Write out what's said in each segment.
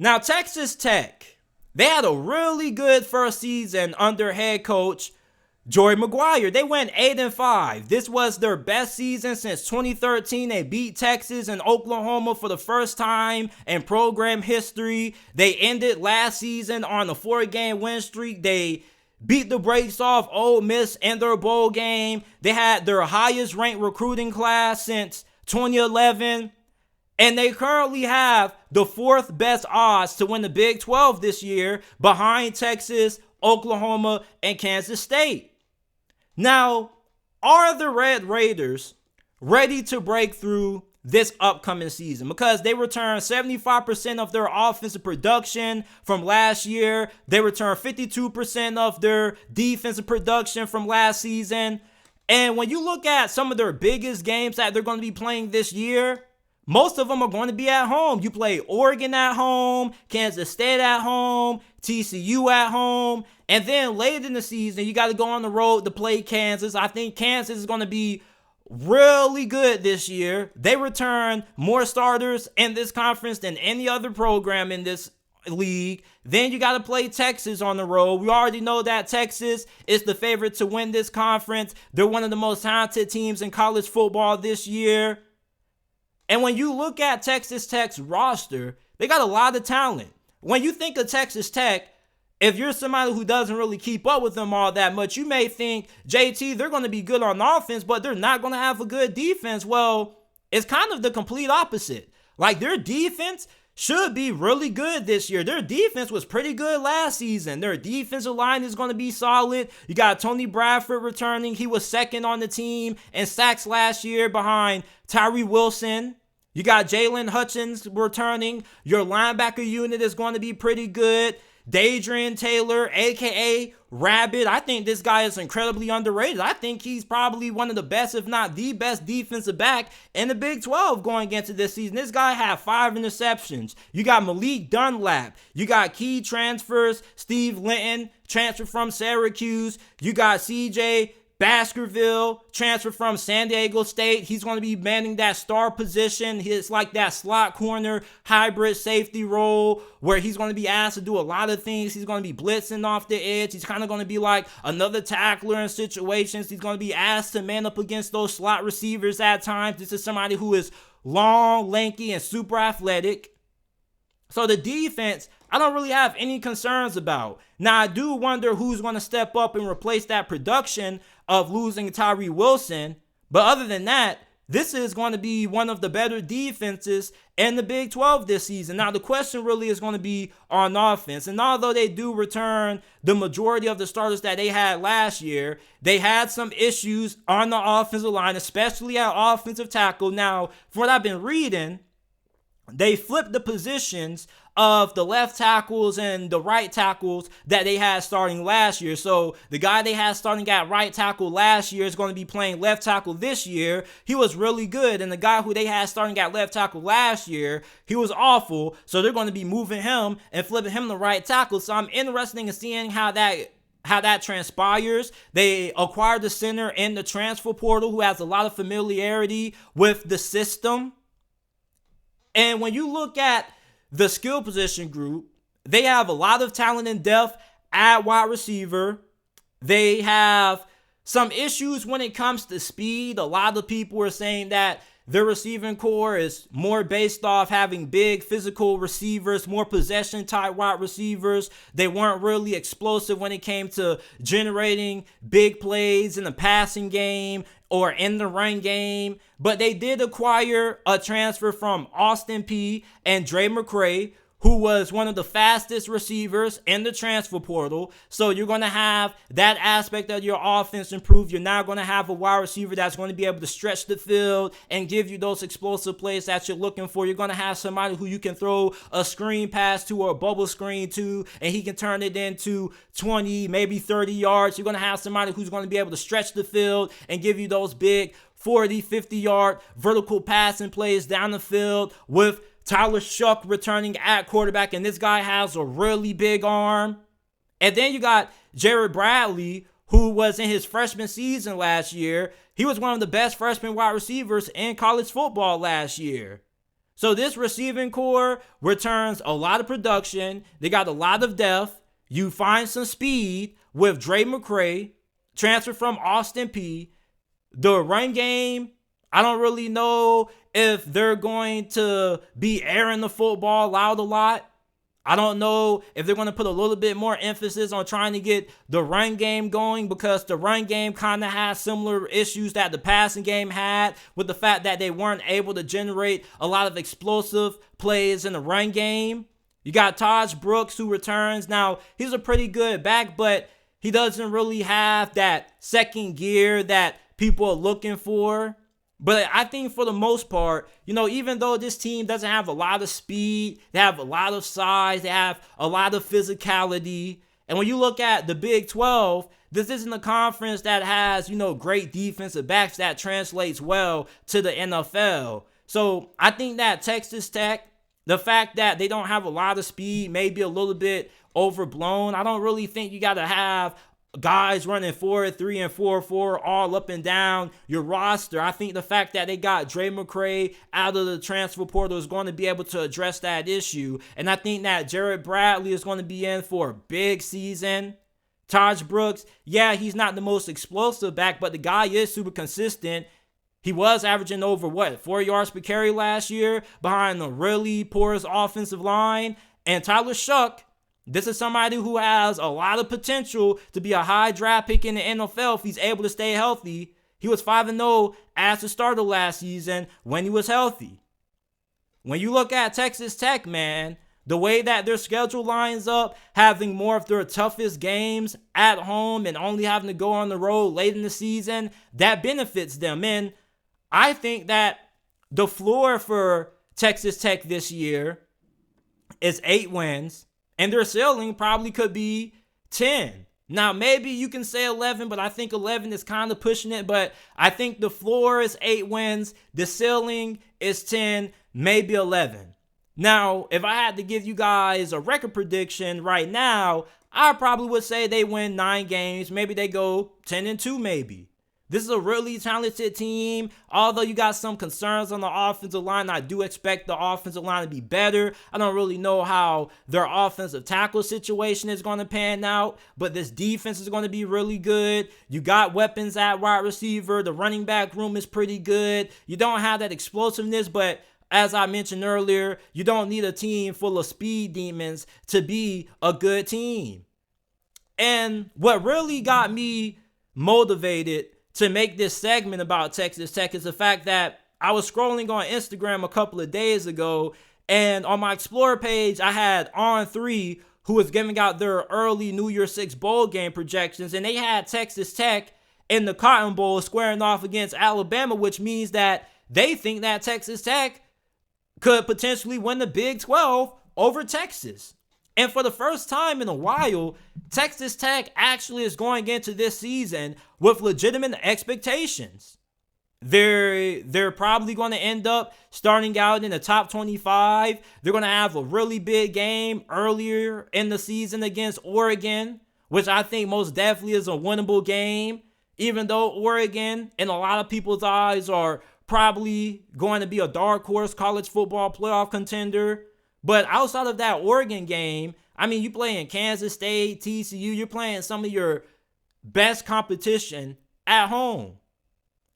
Now, Texas Tech, they had a really good first season under head coach Joey McGuire. They went 8-5. This was their best season since 2013. They beat Texas and Oklahoma for the first time in program history. They ended last season on a 4-game win streak. They beat the brakes off Ole Miss in their bowl game. They had their highest ranked recruiting class since 2011. And they currently have the 4th best odds to win the Big 12 this year, behind Texas, Oklahoma, and Kansas State. Now, are the Red Raiders ready to break through this upcoming season? Because they returned 75% of their offensive production from last year. They returned 52% of their defensive production from last season. And when you look at some of their biggest games that they're going to be playing this year, most of them are going to be at home. You play Oregon at home, Kansas State at home, TCU at home. And then later in the season, you got to go on the road to play Kansas. I think Kansas is going to be really good this year. They return more starters in this conference than any other program in this league. Then you got to play Texas on the road. We already know that Texas is the favorite to win this conference. They're one of the most talented teams in college football this year. And when you look at Texas Tech's roster, they got a lot of talent. When you think of Texas Tech, if you're somebody who doesn't really keep up with them all that much, you may think, JT, they're going to be good on offense, but they're not going to have a good defense. Well, it's kind of the complete opposite. Like, their defense should be really good this year. Their defense was pretty good last season. Their defensive line is going to be solid. You got Tony Bradford returning. He was second on the team in sacks last year behind Tyree Wilson. You got Jalen Hutchins returning. Your linebacker unit is going to be pretty good. Dadrian Taylor, a.k.a. Rabbit. I think this guy is incredibly underrated. I think he's probably one of the best, if not the best defensive back in the Big 12 going into this season. This guy had 5 interceptions. You got Malik Dunlap. You got key transfers. Steve Linton, transfer from Syracuse. You got CJ Baskerville, transfer from San Diego State. He's going to be manning that star position. It's like that slot corner hybrid safety role where he's going to be asked to do a lot of things. He's going to be blitzing off the edge. He's kind of going to be like another tackler in situations. He's going to be asked to man up against those slot receivers at times. This is somebody who is long, lanky, and super athletic. So the defense, I don't really have any concerns about. Now, I do wonder who's going to step up and replace that production of losing Tyree Wilson. But other than that, this is going to be one of the better defenses in the Big 12 this season. Now, the question really is going to be on offense. And although they do return the majority of the starters that they had last year, they had some issues on the offensive line, especially at offensive tackle. Now, from what I've been reading, they flipped the positions of the left tackles and the right tackles that they had starting last year. So the guy they had starting at right tackle last year is going to be playing left tackle this year. He was really good. And the guy who they had starting at left tackle last year, he was awful. So they're going to be moving him and flipping him to right tackle. So I'm interested in seeing how that transpires. They acquired the center in the transfer portal who has a lot of familiarity with the system. And when you look at the skill position group, they have a lot of talent and depth at wide receiver. They have some issues when it comes to speed. A lot of people are saying that their receiving core is more based off having big physical receivers, more possession type wide receivers. They weren't really explosive when it came to generating big plays in the passing game or in the run game. But they did acquire a transfer from Austin Peay and Dre McCray, who was one of the fastest receivers in the transfer portal. So you're going to have that aspect of your offense improve. You're now going to have a wide receiver that's going to be able to stretch the field and give you those explosive plays that you're looking for. You're going to have somebody who you can throw a screen pass to or a bubble screen to, and he can turn it into 20, maybe 30 yards. You're going to have somebody who's going to be able to stretch the field and give you those big 40, 50-yard vertical passing plays down the field with Tyler Shuck returning at quarterback, and this guy has a really big arm. And then you got Jared Bradley, who was in his freshman season last year. He was one of the best freshman wide receivers in college football last year. So this receiving core returns a lot of production. They got a lot of depth. You find some speed with Dre McCray, transfer from Austin P. The run game, I don't really know if they're going to be airing the football out a lot. I don't know if they're going to put a little bit more emphasis on trying to get the run game going, because the run game kind of has similar issues that the passing game had, with the fact that they weren't able to generate a lot of explosive plays in the run game. You got Taj Brooks, who returns. Now, he's a pretty good back, but he doesn't really have that second gear that people are looking for. But I think for the most part, even though this team doesn't have a lot of speed, they have a lot of size, they have a lot of physicality. And when you look at the Big 12, this isn't a conference that has, great defensive backs that translates well to the NFL. So I think that Texas Tech, the fact that they don't have a lot of speed may be a little bit overblown. I don't really think you got to have guys running 4-3 and 4-4 all up and down your roster. I think the fact that they got Dre McCray out of the transfer portal is going to be able to address that issue. And I think that Jared Bradley is going to be in for a big season. Taj Brooks, yeah, he's not the most explosive back, but the guy is super consistent. He was averaging over 4 yards per carry last year behind a really porous offensive line. And Tyler Shuck, this is somebody who has a lot of potential to be a high draft pick in the NFL if he's able to stay healthy. He was 5-0 as a starter last season when he was healthy. When you look at Texas Tech, man, the way that their schedule lines up, having more of their toughest games at home and only having to go on the road late in the season, that benefits them. And I think that the floor for Texas Tech this year is 8 wins. And their ceiling probably could be 10. Now, maybe you can say 11, but I think 11 is kind of pushing it. But I think the floor is 8 wins. The ceiling is 10, maybe 11. Now, if I had to give you guys a record prediction right now, I probably would say they win 9 games. Maybe they go 10-2 maybe. This is a really talented team. Although you got some concerns on the offensive line, I do expect the offensive line to be better. I don't really know how their offensive tackle situation is going to pan out, but this defense is going to be really good. You got weapons at wide receiver. The running back room is pretty good. You don't have that explosiveness, but as I mentioned earlier, you don't need a team full of speed demons to be a good team. And what really got me motivated to make this segment about Texas Tech is the fact that I was scrolling on Instagram a couple of days ago, and on my Explorer page, I had On3, who was giving out their early New Year's Six bowl game projections, and they had Texas Tech in the Cotton Bowl squaring off against Alabama, which means that they think that Texas Tech could potentially win the Big 12 over Texas. And for the first time in a while, Texas Tech actually is going into this season with legitimate expectations. They're probably going to end up starting out in the top 25. They're going to have a really big game earlier in the season against Oregon, which I think most definitely is a winnable game, even though Oregon, in a lot of people's eyes, are probably going to be a dark horse college football playoff contender. But outside of that Oregon game, I mean, you playing Kansas State, TCU, you're playing some of your best competition at home.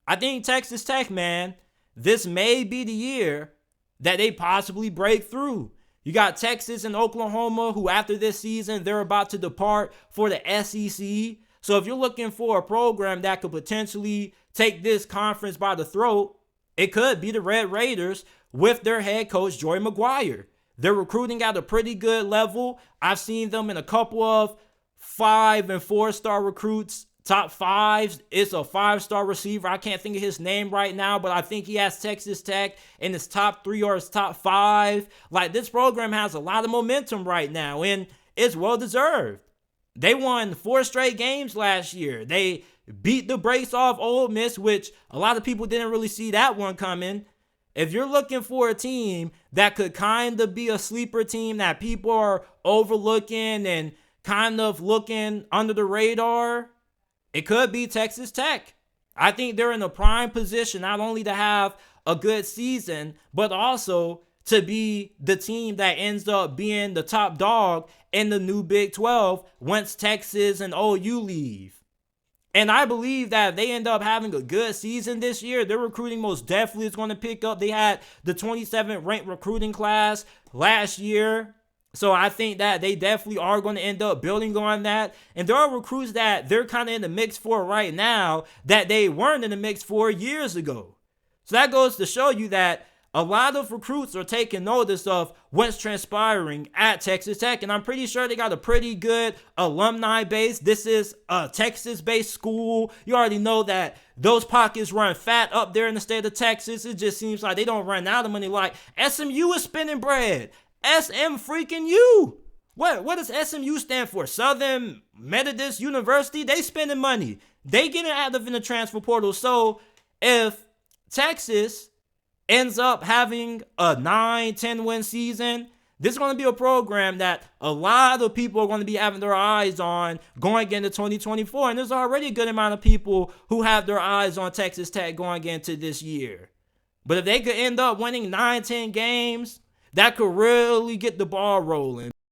I think Texas Tech, man, this may be the year that they possibly break through. You got Texas and Oklahoma, who after this season, they're about to depart for the SEC. So if you're looking for a program that could potentially take this conference by the throat, it could be the Red Raiders with their head coach, Joey McGuire. They're recruiting at a pretty good level. I've seen them in a couple of 5- and 4-star recruits. Top 5s. It's a 5-star receiver. I can't think of his name right now, but I think he has Texas Tech in his top 3 or his top 5. Like, this program has a lot of momentum right now, and it's well deserved. They won 4 straight games last year. They beat the brakes off Ole Miss, which a lot of people didn't really see that one coming. If you're looking for a team that could kind of be a sleeper team that people are overlooking and kind of looking under the radar, it could be Texas Tech. I think they're in a prime position not only to have a good season, but also to be the team that ends up being the top dog in the new Big 12 once Texas and OU leave. And I believe that if they end up having a good season this year, their recruiting most definitely is going to pick up. They had the 27th ranked recruiting class last year. So I think that they definitely are going to end up building on that. And there are recruits that they're kind of in the mix for right now that they weren't in the mix for years ago. So that goes to show you that a lot of recruits are taking notice of what's transpiring at Texas Tech, and I'm pretty sure they got a pretty good alumni base. This is a Texas-based school. You already know that those pockets run fat up there in the state of Texas. It just seems like they don't run out of money. Like, SMU is spending bread. SM freaking U. What does SMU stand for? Southern Methodist University? They spending money. They getting active in the transfer portal. So if Texas ends up having a 9-10 win season, this is going to be a program that a lot of people are going to be having their eyes on going into 2024. And there's already a good amount of people who have their eyes on Texas Tech going into this year. But if they could end up winning 9-10 games, that could really get the ball rolling.